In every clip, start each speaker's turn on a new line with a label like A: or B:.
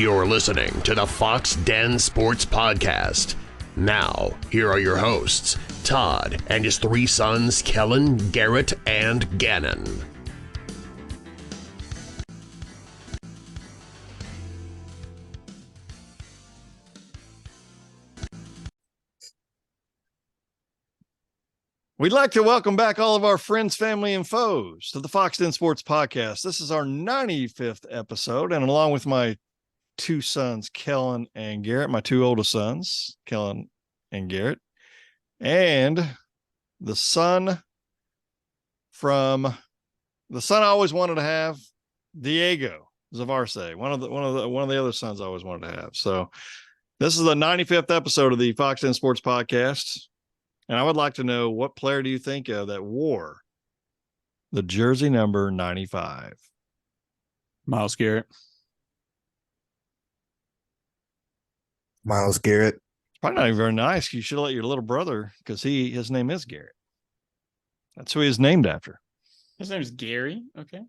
A: You're listening to the Fox Den Sports Podcast. Now, here are your hosts, Todd and his three sons, Kellen, Garrett, and Gannon.
B: We'd like to welcome back all of our friends, family, and foes to the Fox Den Sports Podcast. This is our 95th episode, and along with my two sons, Kellen and Garrett, my two oldest sons, Kellen and Garrett, and the son I always wanted to have, Diego Zavarse, one of the other sons I always wanted to have. So this is the 95th episode of the Fox Den Sports Podcast. And I would like to know, what player do you think of that wore the jersey number 95?
C: Myles Garrett.
D: Myles Garrett.
B: Probably not even very nice. You should have let your little brother, because his name is Garrett. That's who he is named after.
C: His name is Gary. Okay.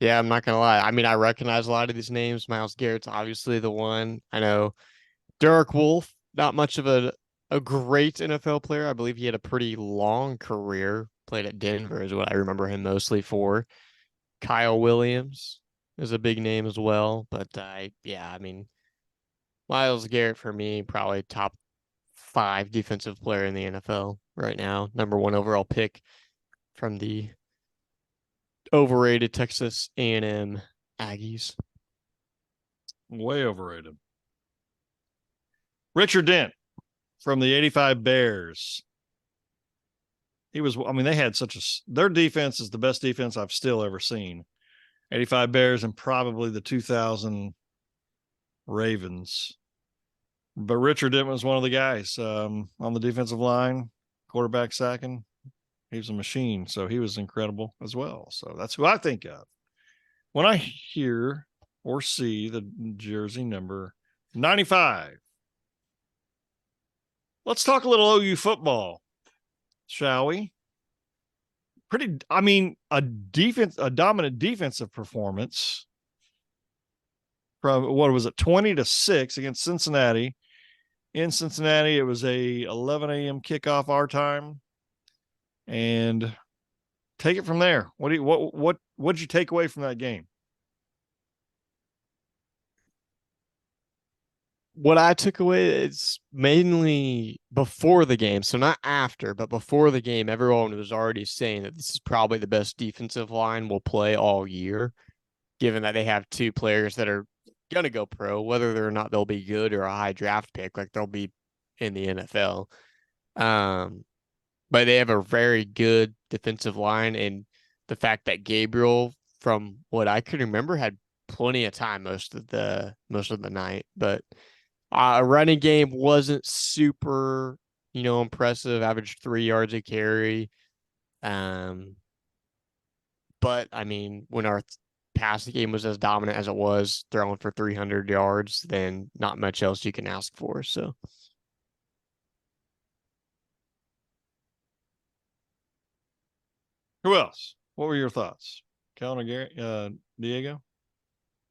E: Yeah, I'm not going to lie. I mean, I recognize a lot of these names. Myles Garrett's obviously the one. I know Derek Wolfe, not much of a great NFL player. I believe he had a pretty long career. Played at Denver is what I remember him mostly for. Kyle Williams is a big name as well. But, I mean, Myles Garrett for me, probably top 5 defensive player in the NFL right now. Number 1 overall pick from the overrated Texas A&M Aggies.
B: Way overrated. Richard Dent from the 85 Bears. They had their defense is the best defense I've still ever seen. 85 Bears and probably the 2000 Ravens. But Richard Dent was one of the guys on the defensive line, quarterback sacking. He was a machine, so he was incredible as well. So that's who I think of when I hear or see the jersey number 95. Let's talk a little OU football, shall we? A dominant defensive performance from, 20-6 against Cincinnati. In Cincinnati, it was a 11 a.m. kickoff our time. And take it from there. What did you take away from that game?
E: What I took away is mainly before the game, so not after, but before the game, everyone was already saying that this is probably the best defensive line we'll play all year, given that they have 2 players that are going to go pro, whether or not they'll be good or a high draft pick, like they'll be in the NFL. But they have a very good defensive line, and the fact that Gabriel, from what I could remember, had plenty of time most of the night, but running game wasn't super, impressive. Averaged 3 yards a carry. But I mean, when our passing game was as dominant as it was, throwing for 300 yards, then not much else you can ask for. So.
B: Who else? What were your thoughts? Kellen or Garrett, Diego?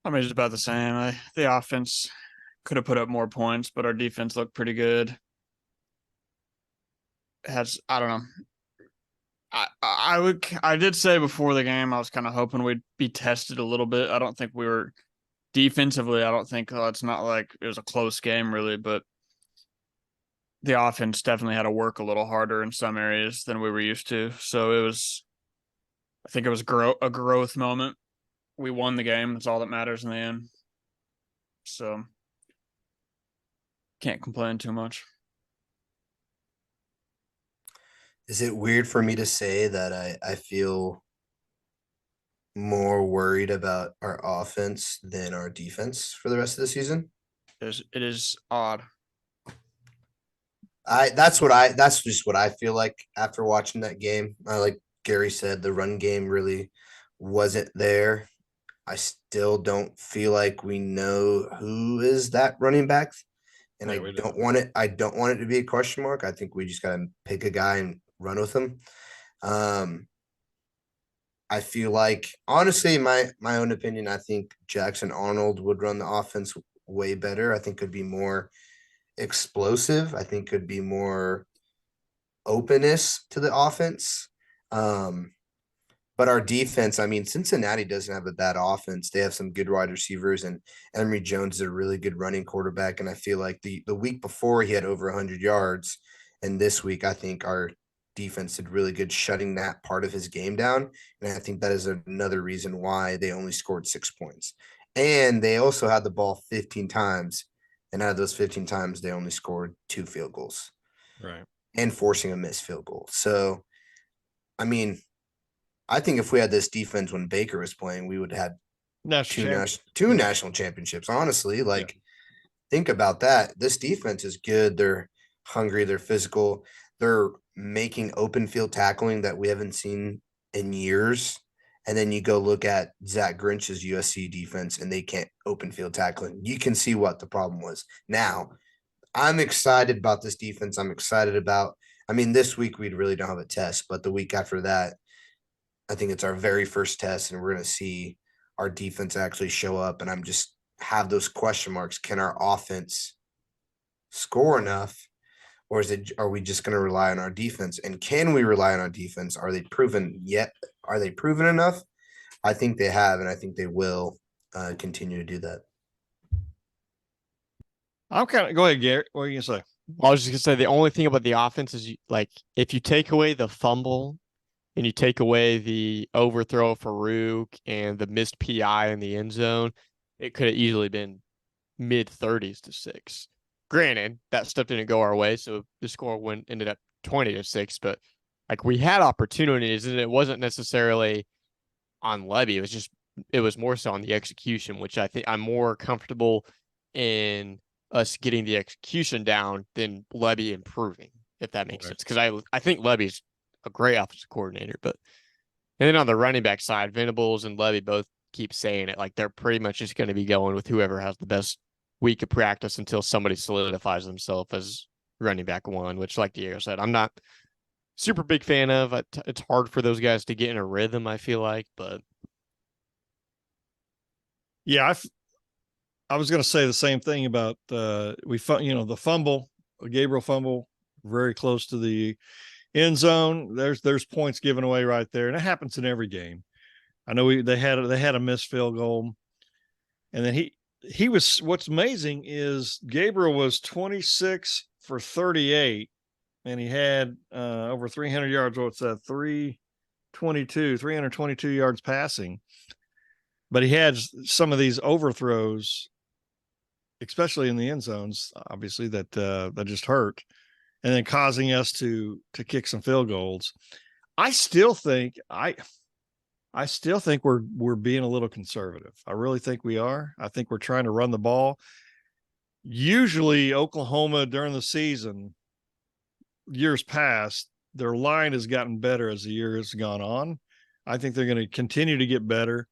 C: I mean, it's about the same. The offense could have put up more points, but our defense looked pretty good. I don't know. I did say before the game, I was kind of hoping we'd be tested a little bit. I don't think we were defensively. I don't think it's not like it was a close game really, but the offense definitely had to work a little harder in some areas than we were used to. So I think it was a growth moment. We won the game. That's all that matters in the end. So can't complain too much.
D: Is it weird for me to say that I feel more worried about our offense than our defense for the rest of the season?
C: It is odd.
D: That's just what I feel like after watching that game. Like Gary said, the run game really wasn't there. I still don't feel like we know who is that running back. And I don't want it to be a question mark. I think we just gotta pick a guy and run with him. I feel like, honestly, my own opinion, I think Jackson Arnold would run the offense way better. I think could be more explosive. I think could be more openness to the offense. Um, but our defense, I mean, Cincinnati doesn't have a bad offense. They have some good wide receivers, and Emory Jones is a really good running quarterback. And I feel like the week before he had over 100 yards, and this week I think our defense did really good shutting that part of his game down. And I think that is another reason why they only scored 6 points. And they also had the ball 15 times, and out of those 15 times, they only scored 2 field goals.
B: Right.
D: And forcing a missed field goal. So, I mean, I think if we had this defense when Baker was playing, we would have had two national championships. Honestly, think about that. This defense is good. They're hungry. They're physical. They're making open field tackling that we haven't seen in years. And then you go look at Zach Grinch's USC defense, and they can't open field tackling. You can see what the problem was. Now, I'm excited about this defense. I'm excited about. I mean, this week we really don't have a test, but the week after that, I think it's our very first test, and we're going to see our defense actually show up. And I'm just have those question marks. Can our offense score enough, or are we just going to rely on our defense? And can we rely on our defense? Are they proven yet? Are they proven enough? I think they have, and I think they will continue to do that.
B: Go ahead, Garrett. What are you going to say?
E: I was just going to say the only thing about the offense is if you take away the fumble and you take away the overthrow for Farouk and the missed PI in the end zone, it could have easily been mid-30s to 6. Granted, that stuff didn't go our way, so the score ended up 20-6. But we had opportunities, and it wasn't necessarily on Levy. It was more so on the execution, which I think I'm more comfortable in us getting the execution down than Levy improving, if that makes sense. Because I think Levy's a great offensive coordinator, and then on the running back side, Venables and Levy both keep saying it, they're pretty much just going to be going with whoever has the best week of practice until somebody solidifies themselves as running back one, which, like Diego said, I'm not super big fan of. It's hard for those guys to get in a rhythm, I feel like, but
B: yeah, I was going to say the same thing about the fumble, Gabriel fumble, very close to the end zone. There's points given away right there, and it happens in every game. I know they had a missed field goal, and then he was. What's amazing is Gabriel was 26 for 38, and he had over 300 yards. What's that? 322 yards passing. But he had some of these overthrows, especially in the end zones, obviously that just hurt, and then causing us to kick some field goals. I still think we're being a little conservative. I really think we are. I think we're trying to run the ball. Usually Oklahoma during the season, years past, their line has gotten better as the year has gone on. I think they're going to continue to get better.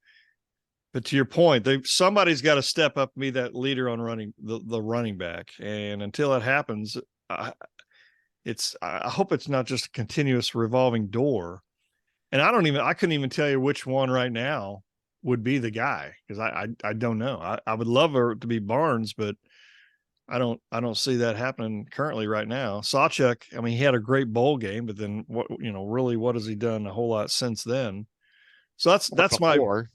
B: But to your point, somebody's got to step up and be that leader on running the running back. And until that happens, I hope it's not just a continuous revolving door. And I couldn't even tell you which one right now would be the guy, because I don't know. I would love her to be Barnes, but I don't see that happening currently right now. Sawchuk, I mean, he had a great bowl game, but then what has he done a whole lot since then? So that's
E: before.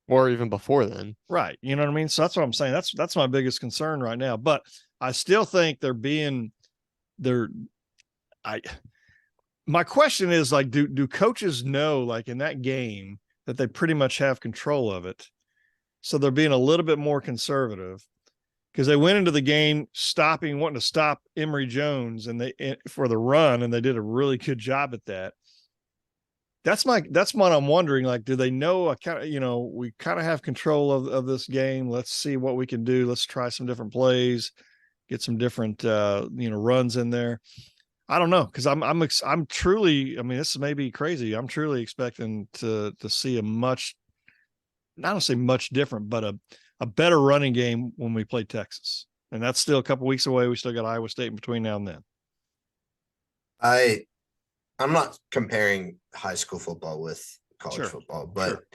E: Or even before then.
B: Right. You know what I mean? So that's what I'm saying. That's my biggest concern right now. But I still think my question is, do coaches know, in that game, that they pretty much have control of it? So they're being a little bit more conservative, because they went into the game wanting to stop Emory Jones for the run, and they did a really good job at that. That's what I'm wondering. Do they know we kind of have control of this game? Let's see what we can do. Let's try some different plays, get some different runs in there. I don't know, because I'm truly, I mean, this may be crazy. I'm truly expecting to see I don't say much different, but a better running game when we play Texas. And that's still a couple weeks away. We still got Iowa State in between now and then.
D: I'm not comparing high school football with college
B: Sure.
D: football, but
B: Sure.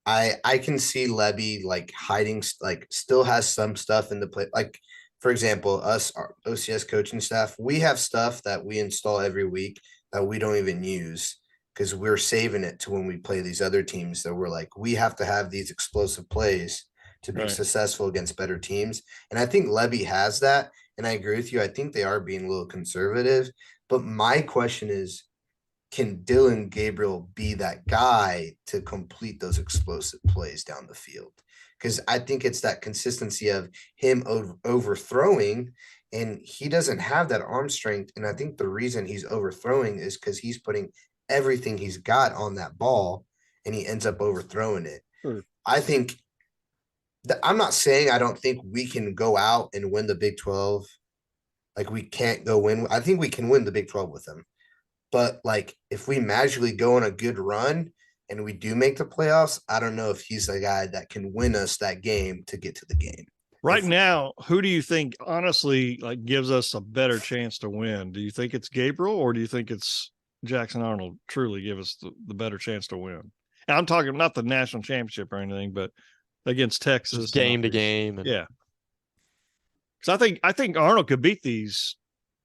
D: I can see Levy like hiding, like still has some stuff in the play. Like, for example, our OCS coaching staff, we have stuff that we install every week that we don't even use because we're saving it to when we play these other teams that we're like, we have to have these explosive plays to be
B: Right.
D: successful against better teams. And I think Levy has that. And I agree with you. I think they are being a little conservative. But my question is, can Dylan Gabriel be that guy to complete those explosive plays down the field? Because I think it's that consistency of him overthrowing, and he doesn't have that arm strength. And I think the reason he's overthrowing is because he's putting everything he's got on that ball, and he ends up overthrowing it.
B: Sure.
D: I think I'm not saying I don't think we can go out and win the Big 12. Like, we can't go win. I think we can win the Big 12 with them. But like, if we magically go on a good run and we do make the playoffs, I don't know if he's the guy that can win us that game to get to the game.
B: Right now, who do you think honestly like gives us a better chance to win? Do you think it's Gabriel or do you think it's Jackson Arnold truly give us the better chance to win? And I'm talking not the national championship or anything, but against Texas,
E: Just game to game.
B: Yeah. Because I think Arnold could beat these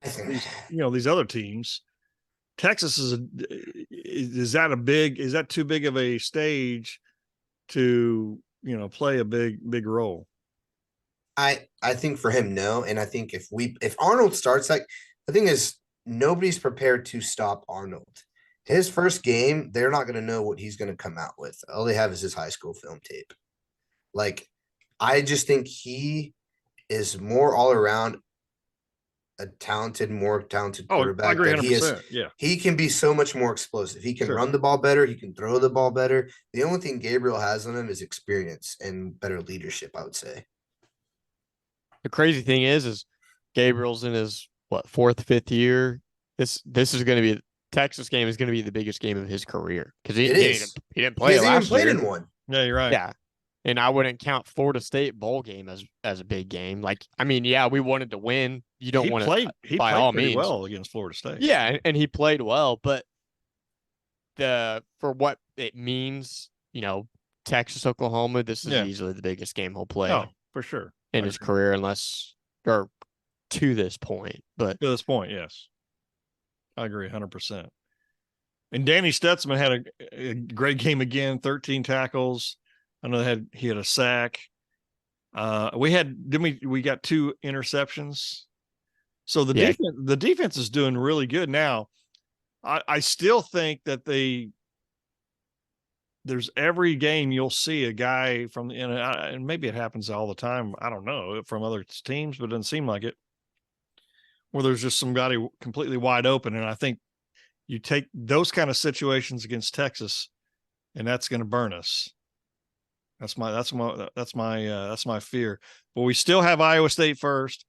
B: other teams. Texas is that too big of a stage to, play a big role?
D: I think for him, no. And I think if Arnold starts, like, the thing is, nobody's prepared to stop Arnold. His first game, they're not going to know what he's going to come out with. All they have is his high school film tape. Like, I just think he is more all around more talented quarterback.
B: I agree 100%.
D: He can be so much more explosive. He can run the ball better. He can throw the ball better. The only thing Gabriel has on him is experience and better leadership, I would say.
E: The crazy thing is Gabriel's in his fourth, fifth year. This is going to be Texas game is going to be the biggest game of his career because he didn't play.
D: He hasn't even played
E: year.
D: in one.
B: Yeah, you're right.
E: Yeah. And I wouldn't count Florida State bowl game as a big game. Like, I mean, yeah, we wanted to win. You don't want to
B: He
E: by
B: played
E: all
B: pretty
E: means
B: well against Florida State.
E: Yeah, and he played well, but for what it means, Texas, Oklahoma, this is easily the biggest game he'll play.
B: Oh, for sure.
E: In his career, or to this point. But
B: to this point, yes. I agree 100%. And Danny Stutsman had a great game again, 13 tackles. I know he had a sack. We got 2 interceptions. So the defense is doing really good now. I still think that there's every game you'll see a guy from and maybe it happens all the time. I don't know from other teams, but it doesn't seem like it. Where there's just somebody completely wide open, and I think you take those kind of situations against Texas, and that's going to burn us. That's my fear. But we still have Iowa State first,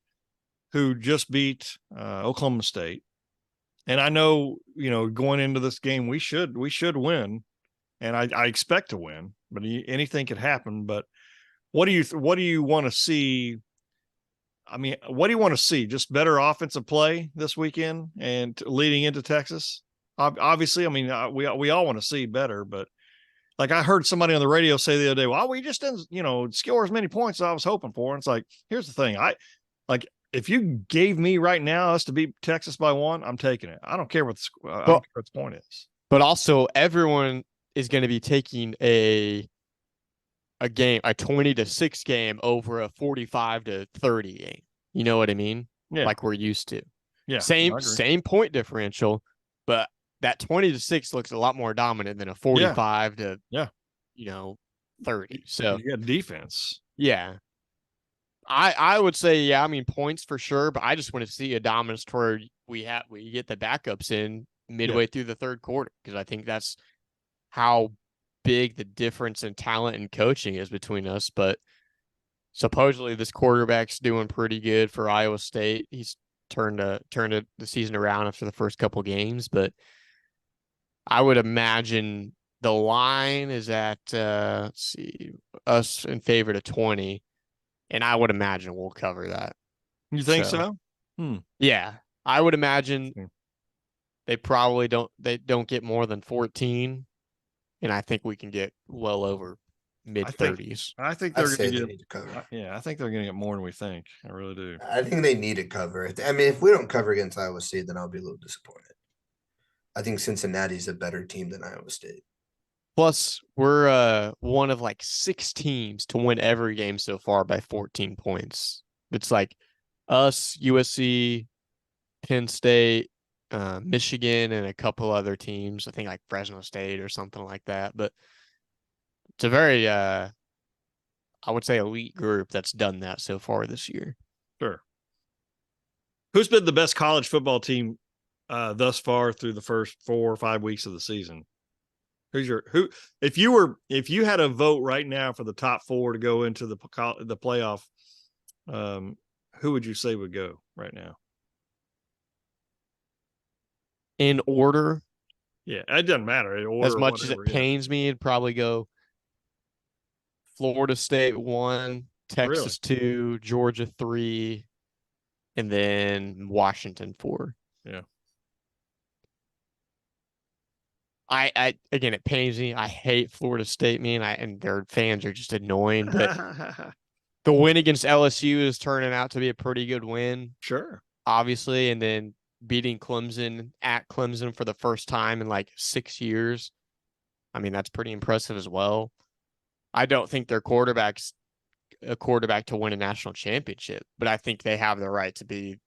B: who just beat Oklahoma State, and I know going into this game we should win, and I expect to win. But anything could happen. But what do you want to see? I mean, what do you want to see? Just better offensive play this weekend and leading into Texas? Obviously, I mean, we all want to see better, but like I heard somebody on the radio say the other day, well, we just didn't, score as many points as I was hoping for. And it's like, here's the thing. If you gave me right now us to beat Texas by 1, I'm taking it. I don't care what the point is.
E: But also everyone is going to be taking a 20-6 game over a 45-30 game. You know what I mean?
B: Yeah.
E: Like we're used to.
B: Yeah.
E: Same point differential, but that 20-6 looks a lot more dominant than a 45 to 30. So
B: you got defense.
E: Yeah. I would say, I mean, points for sure, but I just want to see a dominance to where we get the backups in midway through the third quarter, because I think that's how big the difference in talent and coaching is between us. But supposedly this quarterback's doing pretty good for Iowa State. He's turned the season around after the first couple games, but I would imagine the line is at us in favor to 20, and I would imagine we'll cover that.
B: You think so?
E: Yeah, I would imagine they probably don't get more than 14. and I think we can get well over mid-30s.
B: I think
D: I
B: they're
D: say
B: going to
D: they
B: get.
D: need to cover.
B: Yeah, I think they're going to get more than we think. I really do.
D: I think they need to cover. I mean, if we don't cover against Iowa State, then I'll be a little disappointed. I think Cincinnati's a better team than Iowa State.
E: Plus, we're one of like 6 teams to win every game so far by 14 points. It's like us, USC, Penn State, Michigan, and a couple other teams. I think like Fresno State or something like that. But it's a very, I would say, elite group that's done that so far this year.
B: Sure. Who's been the best college football team thus far through the first 4 or 5 weeks of the season? Who? If you had a vote right now for the top 4 to go into the playoff, who would you say would go right now?
E: In order,
B: Yeah, it doesn't matter. In order
E: as much as
B: whatever,
E: it pains me, it'd probably go Florida State 1, Texas 2, Georgia 3, and then Washington 4.
B: Yeah.
E: I again, it pains me. I hate Florida State, man. And their fans are just annoying. But the win against LSU is turning out to be a pretty good win,
B: Sure.
E: obviously. And then beating Clemson at Clemson for the first time in like 6 years. I mean, that's pretty impressive as well. I don't think their quarterback's a quarterback to win a national championship, but I think they have the right to be.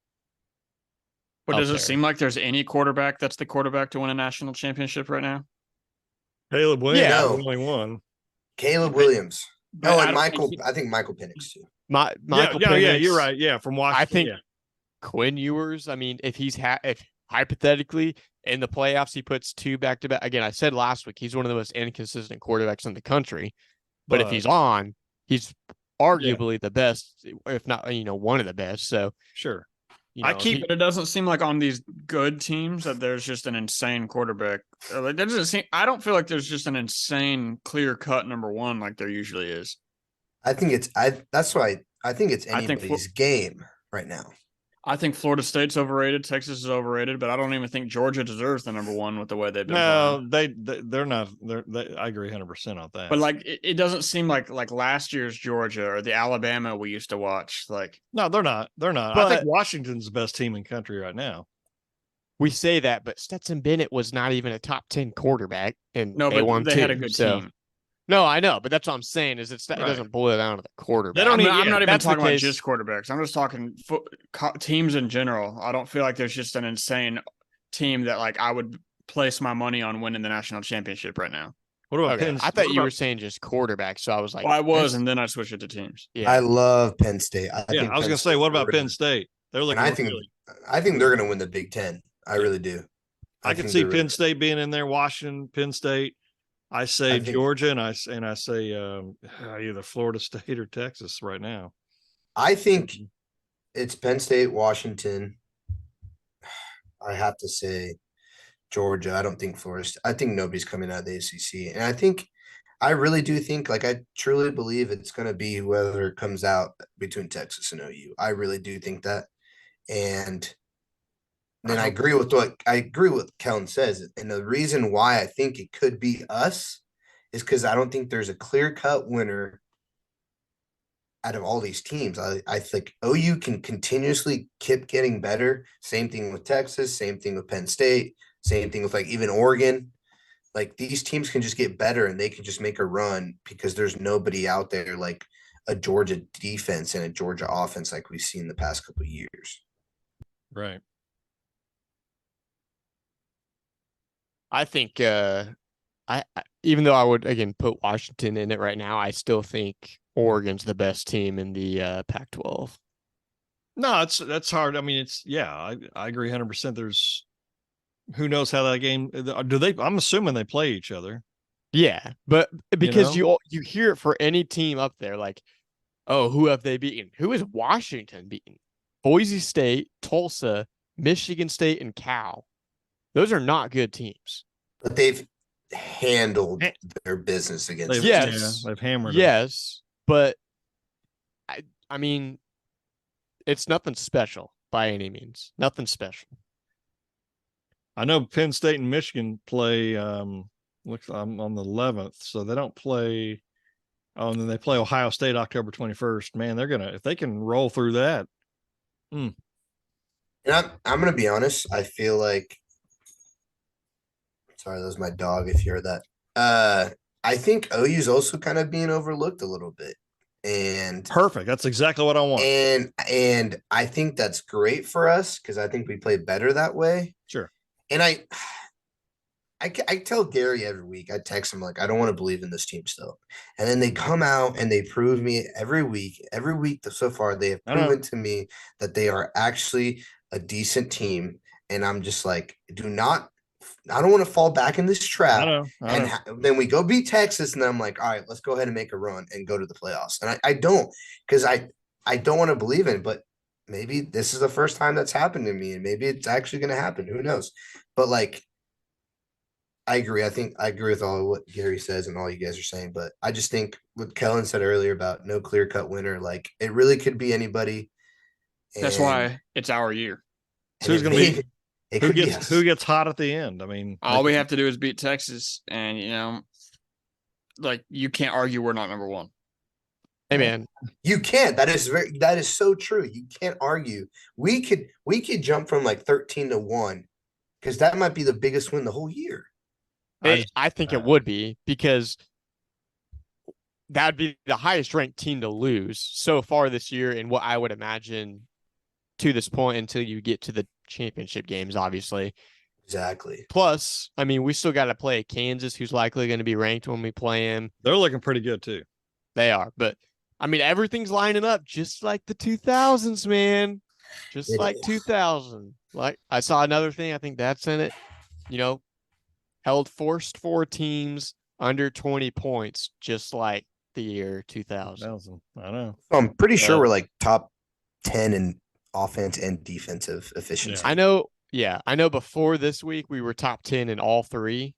C: But does it
E: there.
C: seem like there's any quarterback that's the quarterback to win a national championship right now?
B: Caleb Williams
E: Yeah.
B: is the only one.
D: Caleb Williams.
C: But
D: Oh,
C: I
D: and
C: don't
D: Michael.
C: think
D: I think Michael Penix too.
E: Michael
B: Yeah,
E: Penix,
B: you're right. Yeah, from Washington.
E: I think
B: yeah.
E: Quinn Ewers, I mean, if hypothetically in the playoffs he puts 2 back-to-back. Again, I said last week he's one of the most inconsistent quarterbacks in the country. But if he's on, he's arguably the best, if not, one of the best. So
B: Sure.
C: But it doesn't seem like on these good teams that there's just an insane quarterback. It doesn't seem. I don't feel like there's just an insane clear cut number one like there usually is.
D: I think it's that's why I think it's anybody's game right now.
C: I think Florida State's overrated. Texas is overrated, but I don't even think Georgia deserves the number one with the way they've been.
B: No, they're not. I agree 100% on that.
C: But like, it doesn't seem like last year's Georgia or the Alabama we used to watch. Like,
B: no, they're not. They're not.
E: But
B: I think Washington's the best team in country right now.
E: we say that, but Stetson Bennett was not even a top 10 quarterback, and
C: no,
E: they won
C: but they
E: too,
C: had a good team.
E: No, I know, but that's what I'm saying is it doesn't boil down to the quarterback.
B: They don't
C: I'm not even
E: that's the
C: talking about
E: case.
C: just quarterbacks. I'm just talking teams in general. I don't feel like there's just an insane team that like I would place my money on winning the national championship right now.
B: What about
E: Okay.
B: Penn?
E: I thought you were saying just quarterback, so I was like,
C: Well, I was, and then I switched it to teams.
E: yeah.
D: I love Penn State. I
B: Yeah,
D: think
B: I was
D: Penn
B: going to say,
D: State's
B: what about
D: really-
B: Penn State? They're looking.
D: And I think they're going to win the Big Ten. I really do.
B: I can
D: think
B: see
D: they're
B: Penn
D: really-
B: State being in there. Washington, Penn State. I say
D: I think-
B: Georgia, and I say either Florida State or Texas right now.
D: I think it's Penn State, Washington. I have to say Georgia. I don't think Florida. I think nobody's coming out of the ACC, and I really do think, like, I truly believe it's going to be whoever comes out between Texas and OU. I really do think that, and then I agree with what Kellen says, and the reason why I think it could be us is because I don't think there's a clear-cut winner out of all these teams. I think OU can continuously keep getting better. Same thing with Texas, same thing with Penn State, same thing with like even Oregon. Like these teams can just get better and they can just make a run because there's nobody out there like a Georgia defense and a Georgia offense like we've seen the past couple of years.
B: Right.
E: I think I even though I would again put Washington in it right now, I still think Oregon's the best team in the Pac-12.
B: No, that's hard. I mean, I agree 100%. There's who knows how that game do they? I'm assuming they play each other.
E: Yeah, but because
B: You
E: you hear it for any team up there, like, oh, who have they beaten? Who is Washington beaten? Boise State, Tulsa, Michigan State, and Cal. Those are not good teams.
D: But they've handled their business against
B: They've,
E: Yes.
B: they've hammered them.
E: Yes, but I mean, it's nothing special by any means. Nothing special.
B: I know Penn State and Michigan play Looks I'm on the 11th, so they don't play. Oh, and then they play Ohio State October 21st. Man, they're gonna if they can roll through that.
D: And I'm gonna be honest. I feel like. Sorry, that was my dog. If you heard that. I think OU's also kind of being overlooked a little bit, and
B: Perfect. That's exactly what I want.
D: and I think that's great for us because I think we play better that way.
B: Sure.
D: And I tell Gary every week, I text him like, I don't want to believe in this team still. And then they come out and they prove me every week so far, they have proven to me that they are actually a decent team. And I'm just like, I don't want to fall back in this trap.
B: I know.
D: Then we go beat Texas. And then I'm like, all right, let's go ahead and make a run and go to the playoffs. And I don't, because I don't want to believe in it, but maybe this is the first time that's happened to me. And maybe it's actually going to happen. Who knows? But like, I agree. I think I agree with all of what Gary says and all you guys are saying, but I just think what Kellen said earlier about no clear-cut winner, like it really could be anybody.
C: That's why it's our year.
B: So who's going to be who gets hot at the end? I mean,
C: all we have to do is beat Texas, and like you can't argue we're not number one.
E: Hey man,
D: you can't. That is so true. You can't argue. We could jump from like 13-1 because that might be the biggest win the whole year.
E: I think it would be because that would be the highest ranked team to lose so far this year and what I would imagine to this point until you get to the championship games, obviously.
D: Exactly.
E: Plus, I mean, we still got to play Kansas, who's likely going to be ranked when we play him.
B: They're looking pretty good too.
E: They are. But, I mean, everything's lining up just like the 2000s, man. Just like 2000. Like, I saw another thing. I think that's in it. Forced 4 teams under 20 points, just like the year 2000.
B: I know.
D: I'm pretty sure we're like top 10 in offense and defensive efficiency.
E: I know. Yeah, I know before this week, we were top 10 in all 3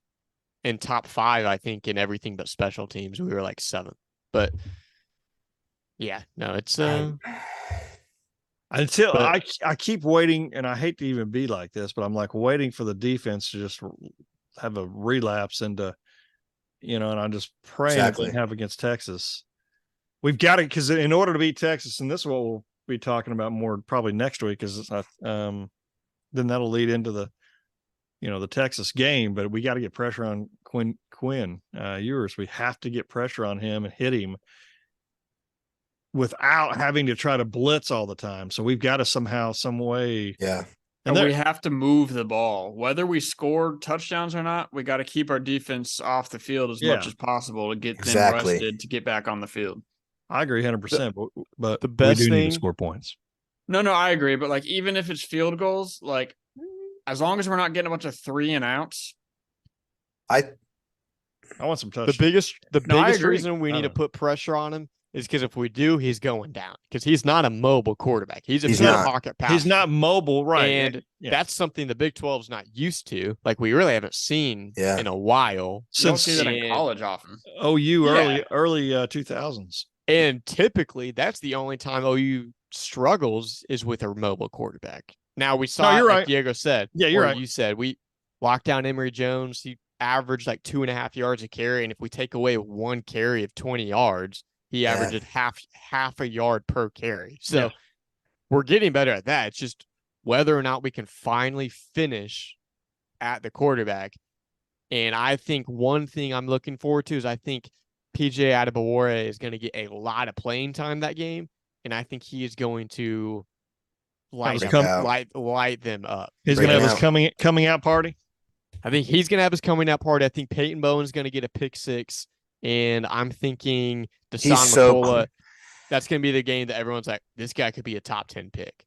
E: and top 5, I think, in everything but special teams. We were like 7th. But, yeah, no, it's
B: I keep waiting, and I hate to even be like this, but I'm like waiting for the defense to just have a relapse into, and I'm just praying they have against Texas. We've got it because in order to beat Texas, and this is what we'll be talking about more probably next week, is then that'll lead into the Texas game. But we got to get pressure on Quinn Ewers. We have to get pressure on him and hit him without having to try to blitz all the time. So we've got to somehow, some way,
C: And we have to move the ball. Whether we score touchdowns or not, we got to keep our defense off the field as much as possible to get them rested to get back on the field.
B: I agree 100%, but
E: the best
B: we do
E: thing,
B: need to score points.
C: No, I agree. But like, even if it's field goals, like as long as we're not getting a bunch of 3 and outs,
B: I want some touchdowns.
E: The biggest reason we need to put pressure on him is because if we do, he's going down because he's not a mobile quarterback. He's a pocket passer.
B: He's not mobile, right?
E: And that's something the Big 12 is not used to. Like we really haven't seen in a while.
C: You don't see that in college often.
B: OU early 2000s.
E: And typically, that's the only time OU struggles is with a mobile quarterback. Now we saw, like Diego said.
B: Yeah, you're right.
E: You said we locked down Emory Jones. He averaged like 2.5 yards a carry, and if we take away 1 carry of 20 yards. He averaged half a yard per carry. So we're getting better at that. It's just whether or not we can finally finish at the quarterback. And I think one thing I'm looking forward to is I think PJ Adebawore is going to get a lot of playing time that game. And I think he is going to light them up.
B: He's going to have his coming out party.
E: I think he's going to have his coming out party. I think Peyton Bowen's going to get a pick 6. And I'm thinking Deshaun McCullough, that's going to be the game that everyone's like, this guy could be a top 10 pick.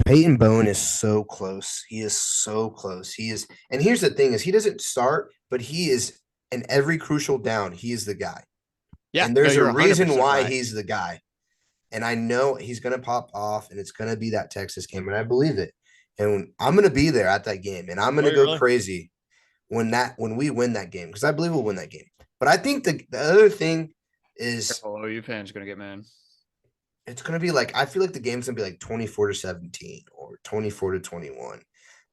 D: Peyton Bowen is so close. He is so close. He is. And here's the thing is he doesn't start, but he is in every crucial down. He is the guy. Yeah. And there's a reason why he's the guy. And I know he's going to pop off and it's going to be that Texas game. And I believe it. And I'm going to be there at that game. And I'm going to go crazy when we win that game. Because I believe we'll win that game. But I think the other thing is
C: OU fans going to get mad.
D: It's going to be like I feel like the game's going to be like 24-17 or 24-21.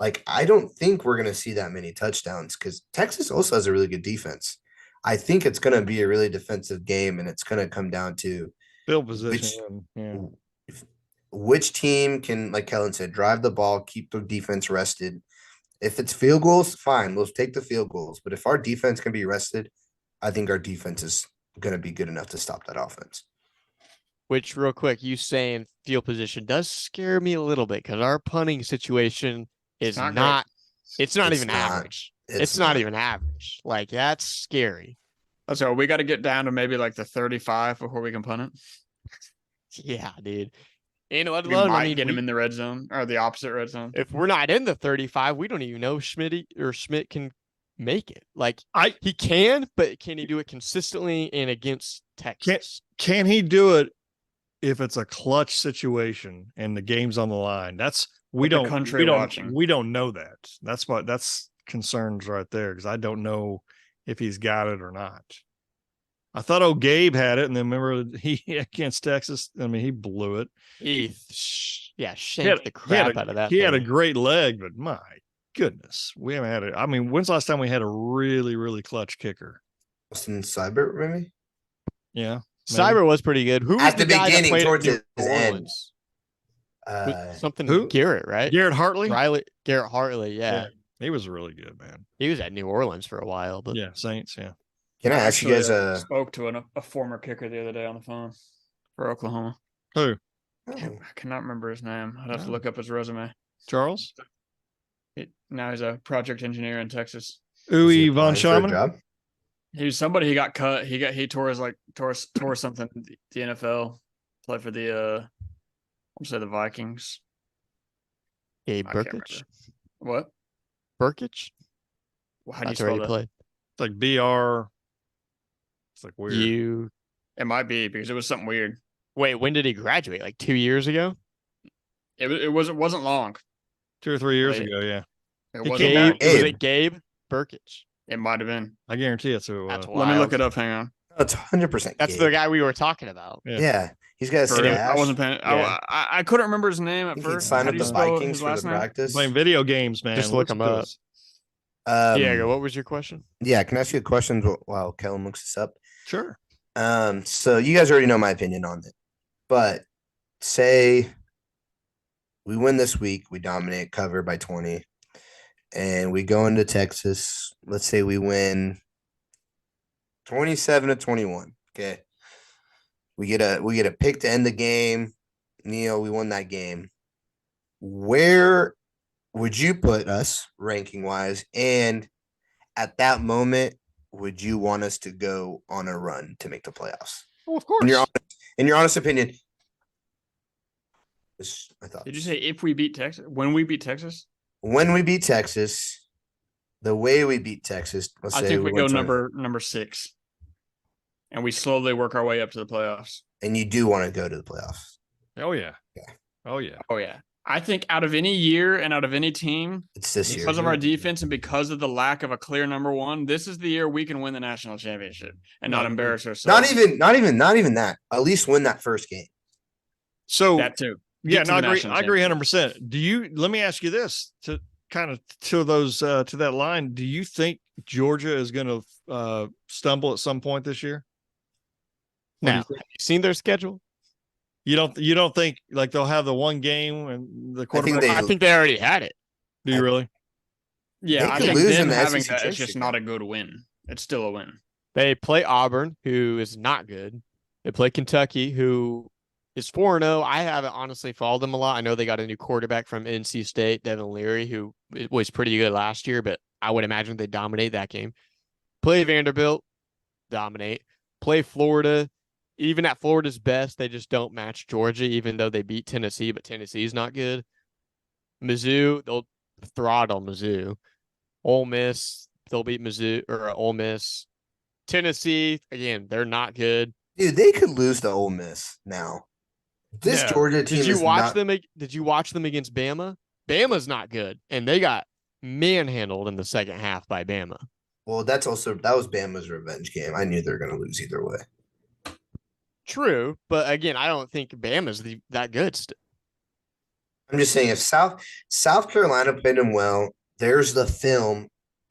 D: Like, I don't think we're going to see that many touchdowns because Texas also has a really good defense. I think it's going to be a really defensive game, and it's going to come down to
B: Field position.
D: which team can, like Kellen said, drive the ball, keep the defense rested. If it's field goals, fine, we'll take the field goals. But if our defense can be rested, I think our defense is going to be good enough to stop that offense.
E: Which, real quick, you saying field position does scare me a little bit because our punting situation is not it's not even average. It's not even average. Like, that's scary.
C: So we got to get down to maybe like the 35 before we can punt it.
E: Yeah, dude. And let
C: We
E: alone,
C: might
E: I mean,
C: get him in the red zone or the opposite red zone.
E: if we're not in the 35, we don't even know if Schmidt can make it. Like, he can, but can he do it consistently and against Texas?
B: Can he do it if it's a clutch situation and the game's on the line? We don't know that. That's concerns right there, because I don't know if he's got it or not. I thought Gabe had it, and then remember he against Texas. I mean, he blew it.
E: Shanked the crap out of that.
B: He had a great leg, but my goodness, we haven't had it. I mean, when's the last time we had a really, really clutch kicker?
D: Austin Seibert, maybe?
B: Yeah.
E: Cyber was pretty good. Who was
D: at the
E: guy
D: beginning
E: that
D: towards
E: his
D: end?
E: Something Garrett, right?
B: Garrett Hartley?
E: Garrett Hartley, yeah.
B: He was really good, man.
E: He was at New Orleans for a while, but
B: yeah, Saints, yeah.
D: Can I ask you guys?
C: Spoke to a former kicker the other day on the phone for Oklahoma.
B: Who?
C: I cannot remember his name. I'd have to look up his resume.
B: Charles?
C: Now he's a project engineer in Texas.
B: Uwe von Schaman?
C: He was somebody. He got cut. He tore something. The NFL played for the I'll say the Vikings.
E: Gabe Burkich.
C: What?
E: Burkich?
C: Well, how do you spell that?
B: It's like BR. It's like weird.
C: It might be because it was something weird.
E: Wait, when did he graduate? Like 2 years ago?
C: It wasn't long.
B: 2 or 3 years ago, yeah.
E: Was it Gabe Burkich?
C: It might have been.
B: I guarantee that's who it was.
C: Let me look it up. Hang on.
D: That's 100%.
E: That's the guy we were talking about.
D: Yeah. He's got a stash.
C: I wasn't paying. Yeah. I couldn't remember his name at first.
D: Signed up the Vikings for the practice.
B: Playing video games, man.
E: Just look him up. Diego, what was your question?
D: Yeah, can I ask you a question while Kellen looks this up?
B: Sure.
D: So you guys already know my opinion on it, but say we win this week, we dominate, cover by 20, and we go into Texas. Let's say we win 27-21. Okay. We get a pick to end the game. Neil, we won that game. Where would you put us ranking wise? And at that moment, would you want us to go on a run to make the playoffs?
B: Oh, of course.
D: In your honest opinion.
C: Did you say if we beat Texas? When we beat Texas?
D: When we beat Texas, the way we beat Texas,
C: I think we go number 6. And we slowly work our way up to the playoffs.
D: And you do want to go to the playoffs.
B: Oh, yeah.
D: Yeah.
B: Oh, yeah.
C: Oh, yeah. I think out of any year and out of any team,
D: it's this year.
C: Because of our defense and because of the lack of a clear number 1, this is the year we can win the national championship and not embarrass ourselves.
D: Not even that. At least win that first game.
B: So
C: that too.
B: Yeah, no, I agree 100%. Let me ask you this to kind of to that line. Do you think Georgia is going to stumble at some point this year?
E: Now, have you seen their schedule?
B: You don't think like they'll have the one game and the quarterback?
E: I think they already had it.
B: Do you really?
C: Yeah, I think them having that is just not a good win. It's still a win.
E: They play Auburn, who is not good. They play Kentucky, who is 4-0. I haven't honestly followed them a lot. I know they got a new quarterback from NC State, Devin Leary, who was pretty good last year, but I would imagine they dominate that game. Play Vanderbilt, dominate. Play Florida. Even at Florida's best, they just don't match Georgia, even though they beat Tennessee, but Tennessee's not good. Mizzou, they'll throttle Mizzou. Ole Miss, they'll beat Mizzou or Ole Miss. Tennessee, again, they're not good.
D: Dude, they could lose to Ole Miss now. This Georgia team.
E: Did you watch them against Bama? Bama's not good, and they got manhandled in the second half by Bama.
D: Well, that was Bama's revenge game. I knew they were going to lose either way.
E: True, but again, I don't think Bama's that good.
D: I'm just saying if South Carolina played them well, there's the film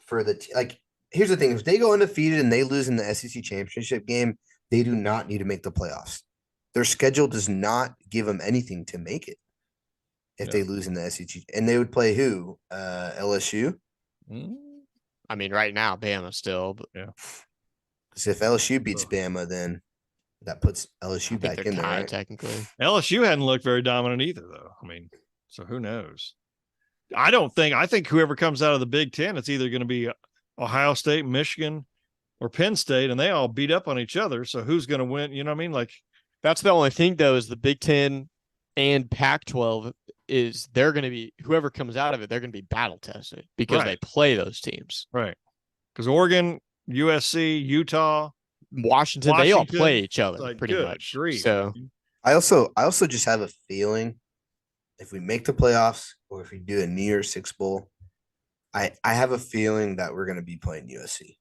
D: for like. Here's the thing: if they go undefeated and they lose in the SEC championship game, they do not need to make the playoffs. Their schedule does not give them anything to make it if they lose in the SEC. And they would play who? LSU.
E: I mean, right now, Bama still. But
D: Because if LSU beats Bama, then that puts LSU back in there. Right?
E: Technically,
B: LSU hadn't looked very dominant either, though. I mean, so who knows? I think whoever comes out of the Big Ten, it's either going to be Ohio State, Michigan, or Penn State, and they all beat up on each other. So who's going to win? You know what I mean? Like,
E: that's the only thing, though, is the Big Ten and Pac-12 is they're going to be, whoever comes out of it, they're going to be battle tested because they play those teams.
B: Right. Because Oregon, USC, Utah,
E: Washington, they all play each other
B: like,
E: pretty much.
B: Grief.
E: So
D: I also just have a feeling if we make the playoffs or if we do a New Year's Six Bowl, I have a feeling that we're going to be playing USC.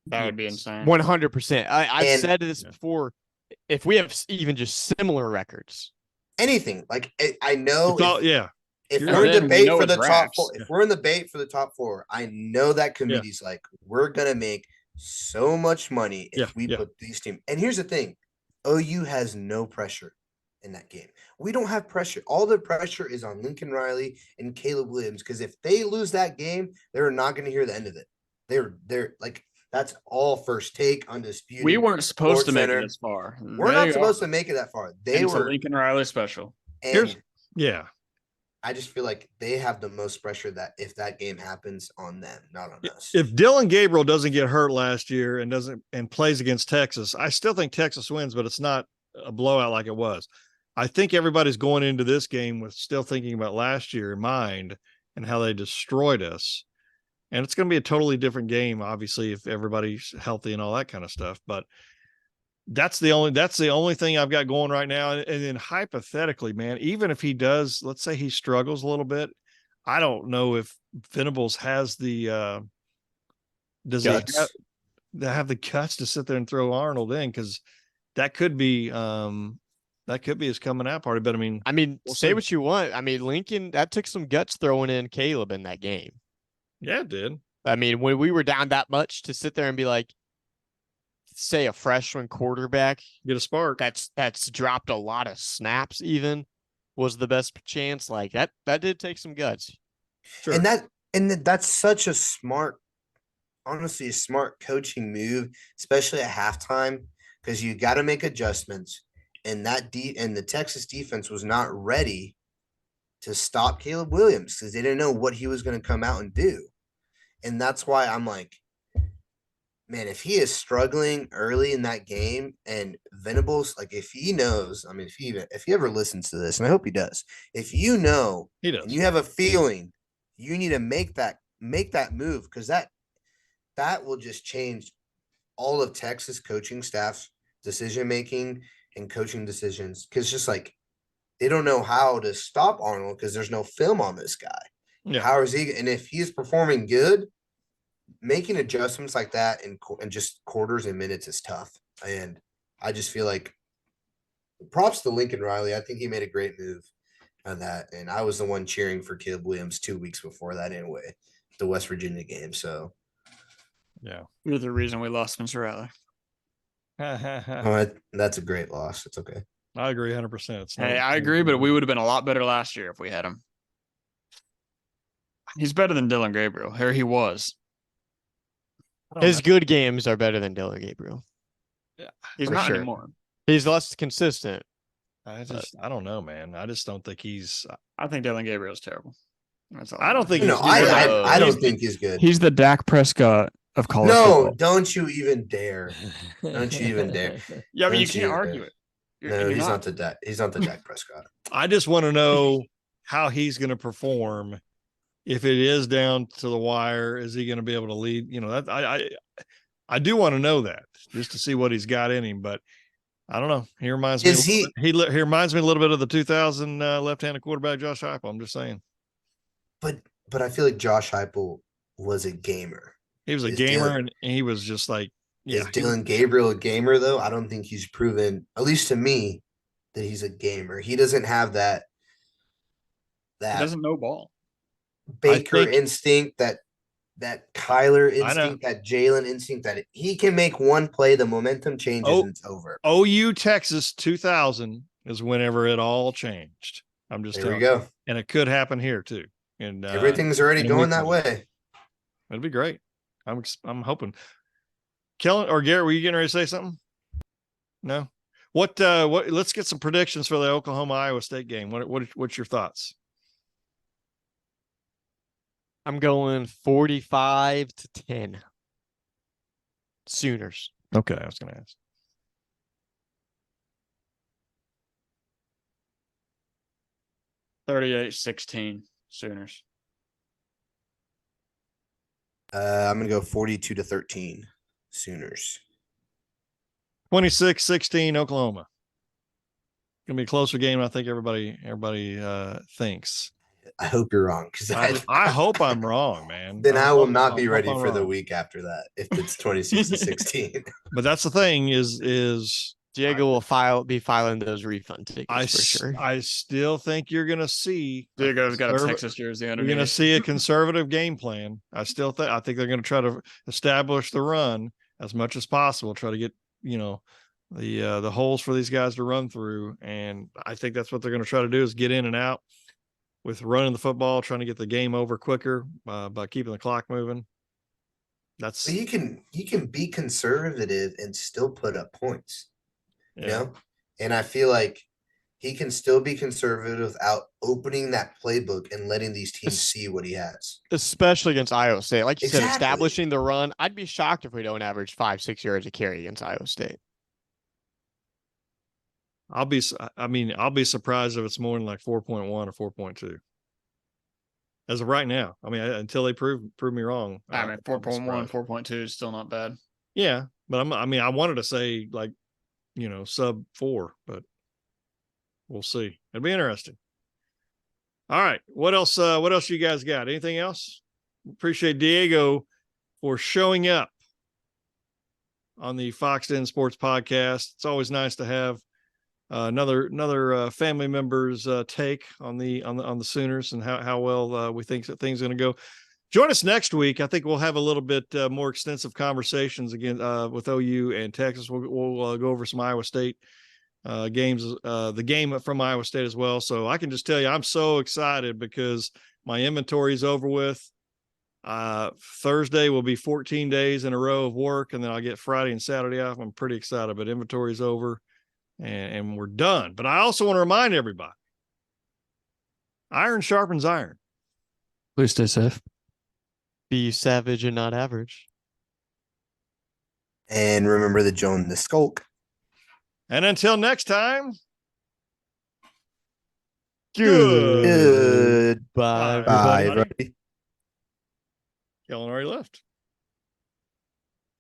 C: That would be insane.
E: 100%. I've said this before. If we have even just similar records,
D: anything like I know, if
C: we're in debate for the
D: top four, if we're in the debate for the top four, I know that committee's like, we're going to make so much money if we put these teams. And here's the thing: OU has no pressure in that game. We don't have pressure. All the pressure is on Lincoln Riley and Caleb Williams, because if they lose that game, they're not going to hear the end of it. They're like, that's all First Take, undisputed.
C: We weren't supposed to make it this far.
D: We're not supposed to make it that far. They were
C: Lincoln Riley special.
D: And I just feel like they have the most pressure that if that game happens on them, not on us.
B: If Dylan Gabriel doesn't get hurt last year and plays against Texas, I still think Texas wins, but it's not a blowout like it was. I think everybody's going into this game with still thinking about last year in mind and how they destroyed us. And it's going to be a totally different game, obviously, if everybody's healthy and all that kind of stuff. But that's the only thing I've got going right now. And then hypothetically, man, even if he does, let's say he struggles a little bit, I don't know if Venables has the does
D: guts.
B: he have the guts to sit there and throw Arnold in, because that could be his coming out party. But I mean,
E: say what you want. I mean, Lincoln, that took some guts throwing in Caleb in that game.
B: Yeah, it did.
E: I mean, when we were down that much, to sit there and be like, say a freshman quarterback
B: get a spark
E: that's dropped a lot of snaps, even was the best chance. Like that did take some guts.
D: Sure. And that's such a smart coaching move, especially at halftime, because you got to make adjustments. And and the Texas defense was not ready to stop Caleb Williams because they didn't know what he was going to come out and do. And that's why I'm like, man, if he is struggling early in that game and Venables, like if he knows, I mean, if he ever listens to this, and I hope he does, if you know,
B: he does,
D: and you have a feeling, you need to make that move, because that will just change all of Texas coaching staff's decision-making and coaching decisions. Because just like, they don't know how to stop Arnold because there's no film on this guy. Yeah. How is he? And if he's performing good, making adjustments like that in just quarters and minutes is tough. And I just feel like props to Lincoln Riley. I think he made a great move on that. And I was the one cheering for Caleb Williams 2 weeks before that anyway, the West Virginia game. So,
B: yeah.
C: You're the reason we lost Spencer Rattler.
D: That's a great loss. It's okay.
B: I agree 100%.
C: Hey, I agree, but we would have been a lot better last year if we had him. He's better than Dylan Gabriel. Here he was.
E: His good games are better than Dylan Gabriel.
C: Yeah, he's not anymore.
E: He's less consistent.
B: I don't know, man. I just don't think he's.
C: I think Dylan Gabriel's terrible. That's all.
B: I don't think.
D: I don't think he's good.
C: He's the Dak Prescott of college.
D: No,
C: football.
D: Don't you even dare! Don't you even dare!
C: Yeah, but you can't argue it.
D: No, he's not the Dak. He's not the Dak Prescott.
B: I just want to know how he's going to perform. If it is down to the wire, is he going to be able to lead? You know, that I do want to know that, just to see what he's got in him. But I don't know. He reminds me. He reminds me a little bit of the 2000 left-handed quarterback Josh Heupel. I'm just saying.
D: But I feel like Josh Heupel was a gamer.
B: He was a gamer, and he was just like. Yeah,
D: is Dylan Gabriel a gamer though? I don't think he's proven, at least to me, that he's a gamer. He doesn't have that
C: He
D: that
C: doesn't know ball.
D: Baker
B: think-
D: instinct, that Kyler
B: I know.
D: instinct, that Jalen instinct, that he can make one play, the momentum changes, and it's over.
B: OU Texas 2000 is whenever it all changed. I'm just
D: There we
B: telling you.
D: go.
B: And it could happen here too. And
D: Everything's already
B: in a
D: going
B: week
D: that
B: or two.
D: way.
B: It'd be great. I'm hoping. Kellen or Garrett, were you getting ready to say something? No. What? Let's get some predictions for the Oklahoma Iowa State game. What's your thoughts?
E: I'm going 45-10. Sooners.
B: Okay, I was going to ask.
C: $38-16 Sooners.
D: I'm gonna go 42-13 Sooners.
B: 26-16 Oklahoma. Gonna be a closer game than I think everybody thinks.
D: I hope you're wrong, because
B: I hope I'm wrong, man.
D: then I will not
B: I
D: be
B: hope
D: ready
B: I'm
D: for the
B: wrong.
D: week after that if it's 26-16.
B: But that's the thing is
E: Diego will be filing those refund tickets for sure.
B: I still think you're gonna see
C: Diego's got a Texas jersey
B: you're
C: underneath.
B: gonna see a conservative game plan. I think they're gonna try to establish the run as much as possible, try to get, the holes for these guys to run through. And I think that's what they're gonna try to do, is get in and out with running the football, trying to get the game over quicker by keeping the clock moving. That's
D: But you can be conservative and still put up points. You know? And I feel like he can still be conservative without opening that playbook and letting these teams see what he has.
E: Especially against Iowa State. Like you said,
D: Exactly.
E: establishing the run. I'd be shocked if we don't average 5-6 yards a carry against Iowa State.
B: I'll be surprised if it's more than like 4.1 or 4.2. As of right now. I mean, until they prove me wrong.
C: 4.1, 4.2 is still not bad.
B: Yeah, but I wanted to say like, sub 4, but we'll see. It'll be interesting. All right. What else you guys got? Anything else? Appreciate Diego for showing up on the Fox Den Sports podcast. It's always nice to have another family member's take on the Sooners and how well we think that things are going to go. Join us next week. I think we'll have a little bit more extensive conversations again with OU and Texas. We'll go over some Iowa State games, the game from Iowa State as well. So I can just tell you, I'm so excited because my inventory is over with. Thursday will be 14 days in a row of work, and then I'll get Friday and Saturday off. I'm pretty excited, but inventory is over and we're done. But I also want to remind everybody, iron sharpens iron.
C: Please stay safe.
E: Be savage and not average.
D: And remember the Joan the Skulk.
B: And until next time,
D: Good.
E: Bye,
B: Bye,
E: everybody.
D: Bye, everybody.
B: Kellen already left.